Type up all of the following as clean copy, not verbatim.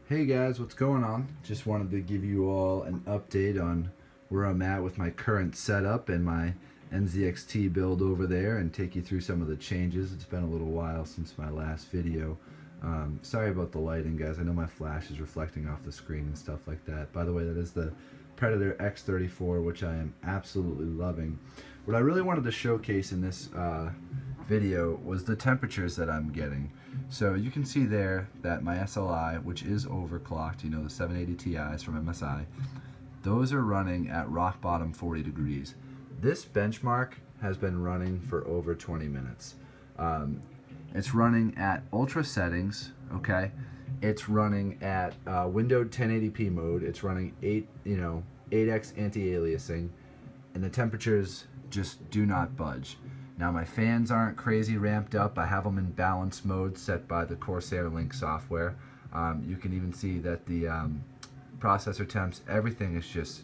Hey guys, what's going on? Just wanted to give you all an update on where I'm at with my current setup and my NZXT build over there and take you through some of the changes. It's been a little while since my last video. Sorry about the lighting, guys. I know my flash is reflecting off the screen and stuff like that. By the way, that is the Predator X34, which I am absolutely loving. What I really wanted to showcase in this video was the temperatures that I'm getting. So you can see there that my SLI, which is overclocked, you know, the 780 Ti's from MSI, those are running at rock bottom 40 degrees. This benchmark has been running for over 20 minutes. It's running at ultra settings, okay? It's running at windowed 1080p mode. It's running 8x anti-aliasing, and the temperatures just do not budge. Now my fans aren't crazy ramped up. I have them in balance mode set by the Corsair Link software. You can even see that the processor temps, everything is just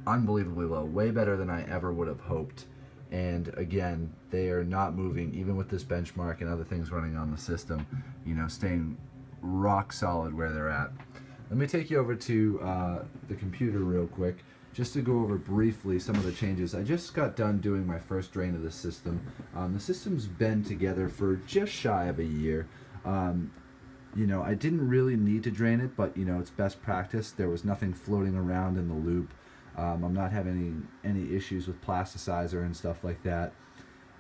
unbelievably low, way better than I ever would have hoped. And again, they are not moving, even with this benchmark and other things running on the system, you know, staying rock solid where they're at. Let me take you over to the computer real quick, just to go over briefly some of the changes. I just got done doing my first drain of the system. The system's been together for just shy of a year. You know, I didn't really need to drain it, but you know, it's best practice. There was nothing floating around in the loop. I'm not having any issues with plasticizer and stuff like that.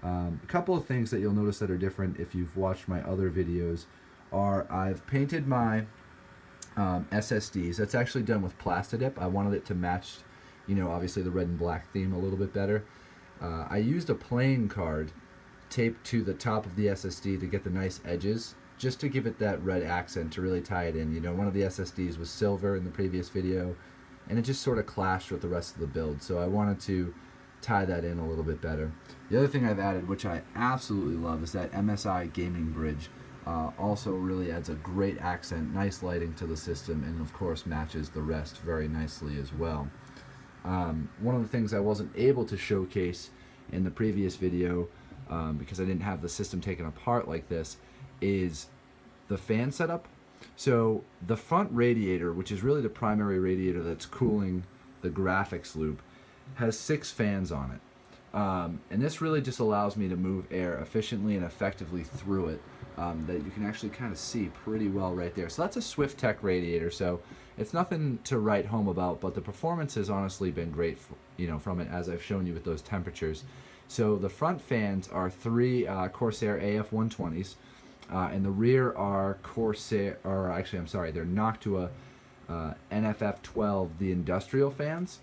A couple of things that you'll notice that are different if you've watched my other videos are I've painted my SSDs. That's actually done with Plastidip. I wanted it to match, you know, obviously the red and black theme a little bit better. I used a plain card taped to the top of the SSD to get the nice edges, just to give it that red accent to really tie it in. You know, one of the SSDs was silver in the previous video, and it just sort of clashed with the rest of the build, so I wanted to tie that in a little bit better. The other thing I've added, which I absolutely love, is that MSI gaming bridge. Also really adds a great accent, nice lighting to the system, and of course matches the rest very nicely as well. One of the things I wasn't able to showcase in the previous video, because I didn't have the system taken apart like this, is the fan setup. So the front radiator, which is really the primary radiator that's cooling the graphics loop, has 6 fans on it. And this really just allows me to move air efficiently and effectively through it, that you can actually kind of see pretty well right there. So that's a Swift-Tech radiator, so it's nothing to write home about, but the performance has honestly been great, you know, from it, as I've shown you with those temperatures. So the front fans are 3 Corsair AF120s, and the rear are Corsair, or actually I'm sorry, they're Noctua NFF12, the industrial fans.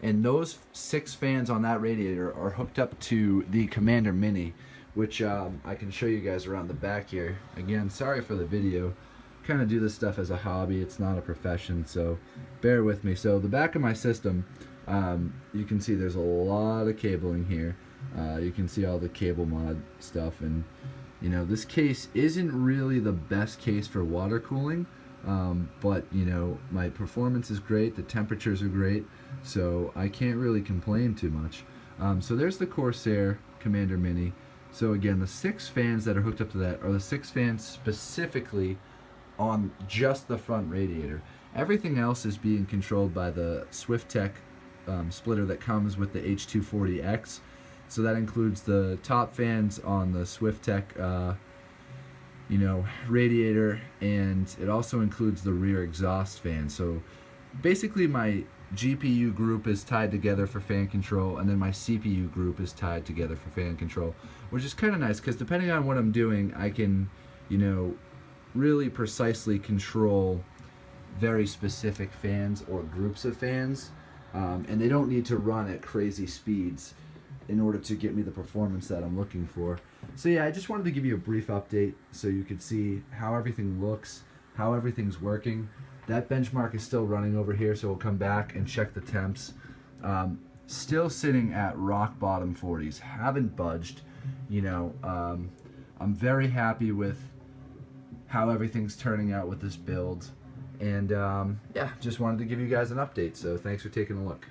And those 6 fans on that radiator are hooked up to the Commander Mini, which I can show you guys around the back here. Again, sorry for the video. Kind of do this stuff as a hobby. It's not a profession, so bear with me. So the back of my system, you can see there's a lot of cabling here. You can see all the cable mod stuff, and you know, this case isn't really the best case for water cooling, but you know, my performance is great, the temperatures are great, so I can't really complain too much. So there's the Corsair Commander Mini. So again, the 6 fans that are hooked up to that are the 6 fans specifically on just the front radiator. Everything else is being controlled by the Swift-Tech splitter that comes with the H440X. So that includes the top fans on the Swift-Tech you know, radiator, and it also includes the rear exhaust fan. So basically my GPU group is tied together for fan control, and then my CPU group is tied together for fan control, which is kind of nice because depending on what I'm doing, I can, you know, really precisely control very specific fans or groups of fans, and they don't need to run at crazy speeds in order to get me the performance that I'm looking for. So yeah, I just wanted to give you a brief update so you could see how everything looks, how everything's working. That benchmark is still running over here, so we'll come back and check the temps. Still sitting at rock bottom 40s, haven't budged. You know, I'm very happy with how everything's turning out with this build, and yeah, just wanted to give you guys an update, so thanks for taking a look.